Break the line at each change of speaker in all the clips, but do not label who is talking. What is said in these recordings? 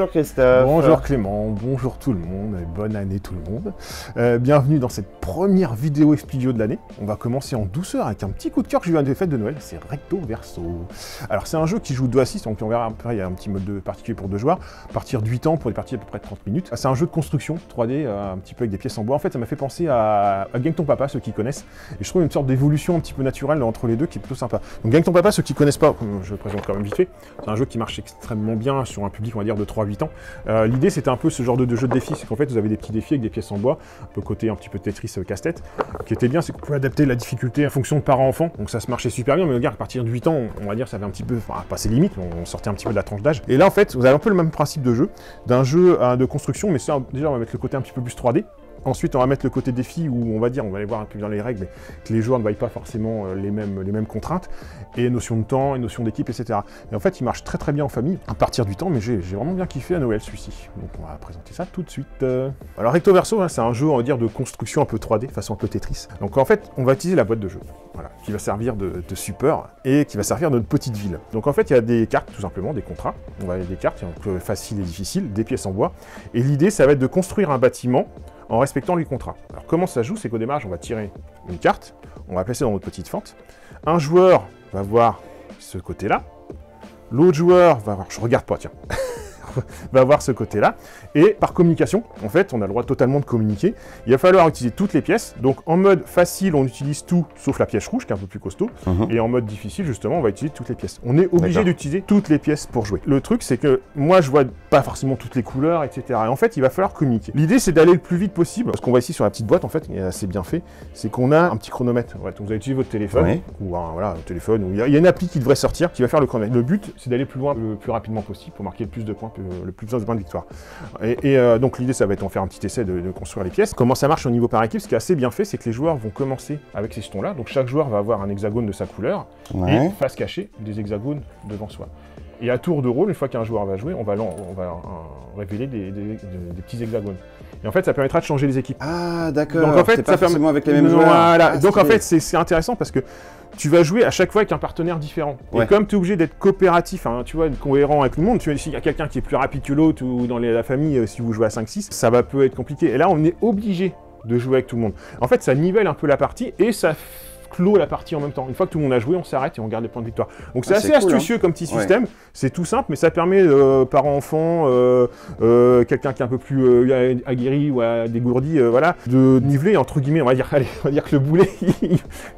Bonjour Christophe.
Bonjour Clément, bonjour tout le monde, et bonne année tout le monde. Bienvenue dans cette première vidéo Explidio de l'année. On va commencer en douceur avec un petit coup de cœur que j'ai eu à des fêtes de Noël, c'est Recto Verso. Alors c'est un jeu qui joue 2 à 6, donc on verra après, il y a un petit mode de particulier pour 2 joueurs, à partir de 8 ans pour des parties à peu près de 30 minutes. C'est un jeu de construction 3D, un petit peu avec des pièces en bois. En fait ça m'a fait penser à Gagne ton papa, ceux qui connaissent, et je trouve une sorte d'évolution un petit peu naturelle entre les deux qui est plutôt sympa. Donc Gagne ton papa, ceux qui connaissent pas, je le présente quand même vite fait, c'est un jeu qui marche extrêmement bien sur un public on va dire de 3-8 ans. L'idée c'était un peu ce genre de jeu de défi, c'est qu'en fait vous avez des petits défis avec des pièces en bois, un peu côté un petit peu Tetris casse-tête. Qui était bien, c'est qu'on pouvait adapter la difficulté en fonction de parents-enfants, donc ça se marchait super bien, mais regarde, à partir de 8 ans, on va dire ça avait un petit peu, enfin pas ses limites, on sortait un petit peu de la tranche d'âge. Et là en fait, vous avez un peu le même principe de jeu, d'un jeu de construction, mais ça, déjà on va mettre le côté un petit peu plus 3D. Ensuite, on va mettre le côté défi où on va dire, on va aller voir un peu dans les règles, mais que les joueurs ne voient pas forcément les mêmes contraintes, et notion de temps, et notion d'équipe, etc. Et en fait, il marche très très bien en famille, à partir du temps, mais j'ai vraiment bien kiffé à Noël celui-ci. Donc on va présenter ça tout de suite. Alors Recto Verso, hein, c'est un jeu, on va dire, de construction un peu 3D, façon un peu Tetris. Donc en fait, on va utiliser la boîte de jeu, voilà, qui va servir de support, et qui va servir de notre petite ville. Donc en fait, il y a des cartes, tout simplement, des contrats. On va aller des cartes, donc facile et difficile, des pièces en bois. Et l'idée, ça va être de construire un bâtiment en respectant les contrats. Alors comment ça joue, c'est qu'au démarrage, on va tirer une carte, on va la placer dans notre petite fente. Un joueur va voir ce côté-là, l'autre joueur va voir, je regarde pas, tiens, va voir ce côté-là, et par communication, en fait, on a le droit totalement de communiquer. Il va falloir utiliser toutes les pièces, donc en mode facile, on utilise tout, sauf la pièce rouge, qui est un peu plus costaud, et en mode difficile, justement, on va utiliser toutes les pièces. On est obligé d'utiliser toutes les pièces pour jouer. Le truc, c'est que moi, je vois pas forcément toutes les couleurs, etc. Et en fait, il va falloir communiquer. L'idée, c'est d'aller le plus vite possible, parce qu'on voit ici sur la petite boîte, en fait, et c'est bien fait, c'est qu'on a un petit chronomètre. Ouais, donc vous allez utiliser votre téléphone, ou voilà, un téléphone, il y a une appli qui devrait sortir, qui va faire le chronomètre. Le but, c'est d'aller plus loin, le plus rapidement possible, pour marquer le plus de points, le plus de points de victoire. Donc l'idée, ça va être en faire un petit essai de construire les pièces. Comment ça marche au niveau par équipe, ce qui est assez bien fait, c'est que les joueurs vont commencer avec ces jetons-là. Donc chaque joueur va avoir un hexagone de sa couleur, et face cachée, des hexagones devant soi. Et à tour de rôle, une fois qu'un joueur va jouer, on va révéler des petits hexagones. Et en fait, ça permettra de changer les équipes.
Ah, d'accord.
Donc en fait,
c'est pas forcément avec les mêmes joueurs.
Voilà. Donc en fait, c'est intéressant parce que tu vas jouer à chaque fois avec un partenaire différent. Et comme tu es obligé d'être coopératif, hein, tu vois, cohérent avec le monde, tu vois, s'il y a quelqu'un qui est plus rapide que l'autre ou dans la famille, si vous jouez à 5-6, ça va peut être compliqué. Et là, on est obligé de jouer avec tout le monde. En fait, ça nivelle un peu la partie et ça clôt la partie en même temps. Une fois que tout le monde a joué, on s'arrête et on garde les points de victoire. Donc c'est assez astucieux comme petit système. C'est tout simple, mais ça permet parents-enfants, quelqu'un qui est un peu plus aguerri ou dégourdi, voilà, de niveler entre guillemets. On va dire que le boulet,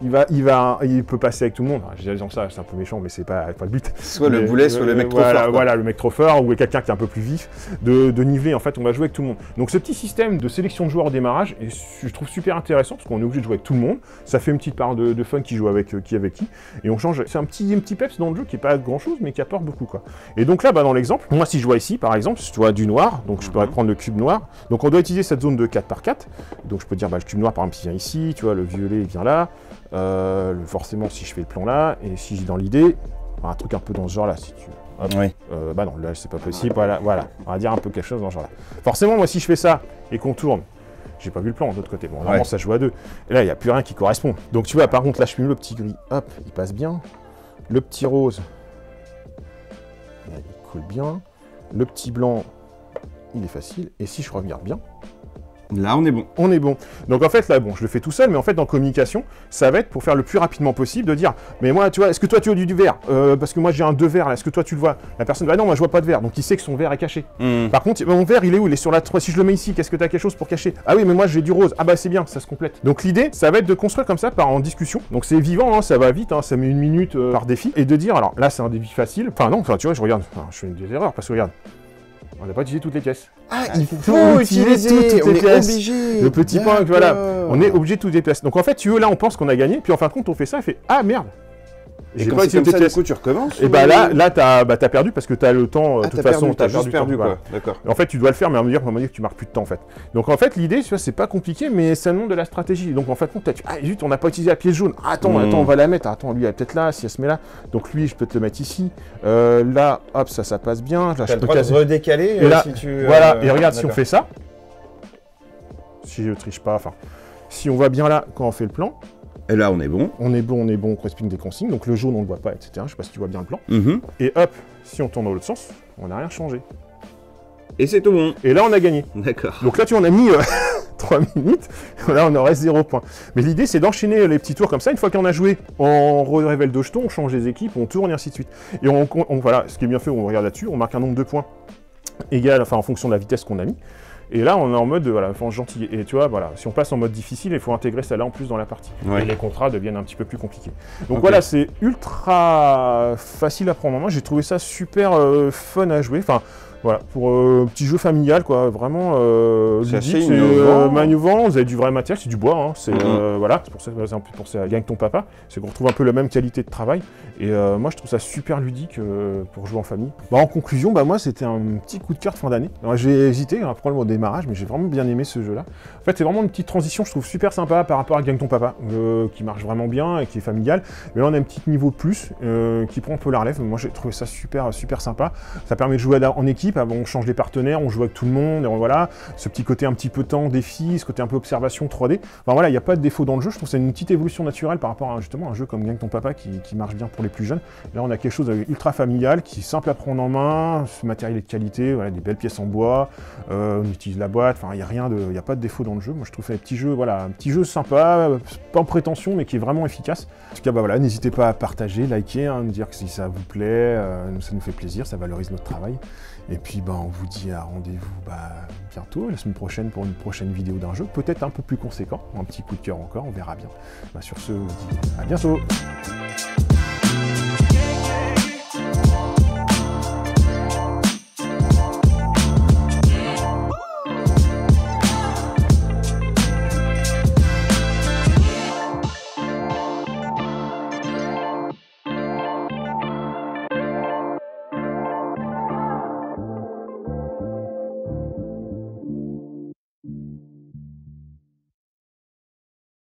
il peut passer avec tout le monde. Je dis ça, c'est un peu méchant, mais c'est pas le but.
Soit le boulet, soit le mec trop fort.
Voilà, le mec trop fort ou quelqu'un qui est un peu plus vif, de niveler. En fait, on va jouer avec tout le monde. Donc ce petit système de sélection de joueurs au démarrage, je trouve super intéressant parce qu'on est obligé de jouer avec tout le monde. Ça fait une petite part de fun qui joue avec qui, et on change. C'est un petit peps dans le jeu qui est pas grand chose, mais qui apporte beaucoup, quoi. Et donc là, dans l'exemple, moi si je vois ici, par exemple, si je vois du noir, donc je pourrais prendre le cube noir. Donc on doit utiliser cette zone de 4x4. Donc je peux dire, le cube noir, par exemple, il vient ici, tu vois, le violet il vient là. Forcément, si je fais le plan là, et si j'ai dans l'idée, un truc un peu dans ce genre là, si tu veux. Non, là c'est pas possible. Voilà, on va dire un peu quelque chose dans ce genre là. Forcément, moi si je fais ça et qu'on tourne, j'ai pas vu le plan de l'autre côté. Bon, normalement, ça joue à 2. Et là, il n'y a plus rien qui correspond. Donc, tu vois, par contre, là, je mets le petit gris. Hop, il passe bien. Le petit rose, là, il coule bien. Le petit blanc, il est facile. Et si je regarde bien,
là, on est bon.
On est bon. Donc en fait, là, bon, je le fais tout seul, mais en fait, dans communication, ça va être pour faire le plus rapidement possible de dire, mais moi, tu vois, est-ce que toi, tu as du vert parce que moi, j'ai un 2 verts, est-ce que toi, tu le vois? La personne va, non, moi, je vois pas de vert. Donc il sait que son vert est caché. Par contre, mon vert, il est où? Il est sur la 3. Si je le mets ici, qu'est-ce que tu as quelque chose pour cacher? Ah oui, mais moi, j'ai du rose. Ah bah, c'est bien, ça se complète. Donc l'idée, ça va être de construire comme ça, en discussion. Donc c'est vivant, hein, ça va vite, hein, ça met 1 minute par défi. Et de dire, alors là, c'est un défi facile. Enfin, non, tu vois, je regarde, je fais des erreurs parce que regarde. On n'a pas utilisé toutes les pièces.
Ah, il faut utiliser toutes les pièces. Obligé.
Le petit point, voilà. On est obligé de toutes les pièces. Donc en fait, tu veux, là, on pense qu'on a gagné, puis en fin de compte, on fait ça et fait ah merde.
Et quand c'est comme ça, du coup, tu recommences.
Et bah là, t'as perdu parce que t'as le temps. De toute façon,
t'as juste perdu, quoi. D'accord.
En fait, tu dois le faire, mais à me dire que tu marques plus de temps, en fait. Donc en fait, l'idée, tu vois, c'est pas compliqué, mais ça demande de la stratégie. Donc en fait, zut, on n'a pas utilisé la pièce jaune. Attends, on va la mettre. Attends, lui, elle est peut-être là, si elle se met là. Donc lui, je peux te le mettre ici. Là, hop, ça passe bien. Là,
je peux redécaler
si tu. Voilà. Et regarde, si on fait ça, si je triche pas, enfin, si on voit bien là quand on fait le plan.
Et là, on est bon.
On respecte des consignes. Donc le jaune, on ne le voit pas, etc. Je sais pas si tu vois bien le plan. Et hop, si on tourne dans l'autre sens, on n'a rien changé.
Et c'est tout bon.
Et là, on a gagné.
D'accord.
Donc là, tu en as mis 3 minutes. Là, on en reste 0 points. Mais l'idée, c'est d'enchaîner les petits tours comme ça. Une fois qu'on a joué, on révèle 2 jetons, on change les équipes, on tourne et ainsi de suite. Et voilà, ce qui est bien fait, on regarde là-dessus, on marque un nombre de points égal, enfin en fonction de la vitesse qu'on a mis. Et là, on est en mode, voilà, gentil. Et tu vois, voilà, si on passe en mode difficile, il faut intégrer celle-là en plus dans la partie.
Ouais.
Et les contrats deviennent un petit peu plus compliqués. Donc voilà, c'est ultra facile à prendre en main. J'ai trouvé ça super fun à jouer. Enfin, voilà, pour petit jeu familial, quoi, vraiment ludique, c'est innovant, vous avez du vrai matériel, c'est du bois, hein, c'est voilà, c'est pour ça, c'est un peu pour ça, Gagne ton papa, c'est qu'on retrouve un peu la même qualité de travail, et moi je trouve ça super ludique pour jouer en famille. Bah, en conclusion, bah, moi c'était un petit coup de cœur de fin d'année. J'ai hésité à prendre le démarrage, mais j'ai vraiment bien aimé ce jeu-là. En fait, c'est vraiment une petite transition, je trouve super sympa par rapport à Gagne ton papa, qui marche vraiment bien et qui est familial, mais là on a un petit niveau de plus, qui prend un peu la relève. Moi j'ai trouvé ça super sympa, ça permet de jouer en équipe. On change les partenaires, on joue avec tout le monde, et voilà, ce petit côté un petit peu temps, défi, ce côté un peu observation 3D. Enfin voilà, il n'y a pas de défaut dans le jeu, je trouve que c'est une petite évolution naturelle par rapport à justement un jeu comme Gagne ton papa qui marche bien pour les plus jeunes. Là on a quelque chose d'ultra familial, qui est simple à prendre en main, ce matériel est de qualité, voilà, des belles pièces en bois, on utilise la boîte, enfin il n'y a pas de défaut dans le jeu. Moi je trouve ça un petit jeu sympa, pas en prétention mais qui est vraiment efficace. En tout cas bah voilà, n'hésitez pas à partager, liker, nous dire que si ça vous plaît, ça nous fait plaisir, ça valorise notre travail. Et puis bah, on vous dit à rendez-vous bientôt, la semaine prochaine pour une prochaine vidéo d'un jeu, peut-être un peu plus conséquent, un petit coup de cœur encore, on verra bien. Sur ce, on vous dit à bientôt.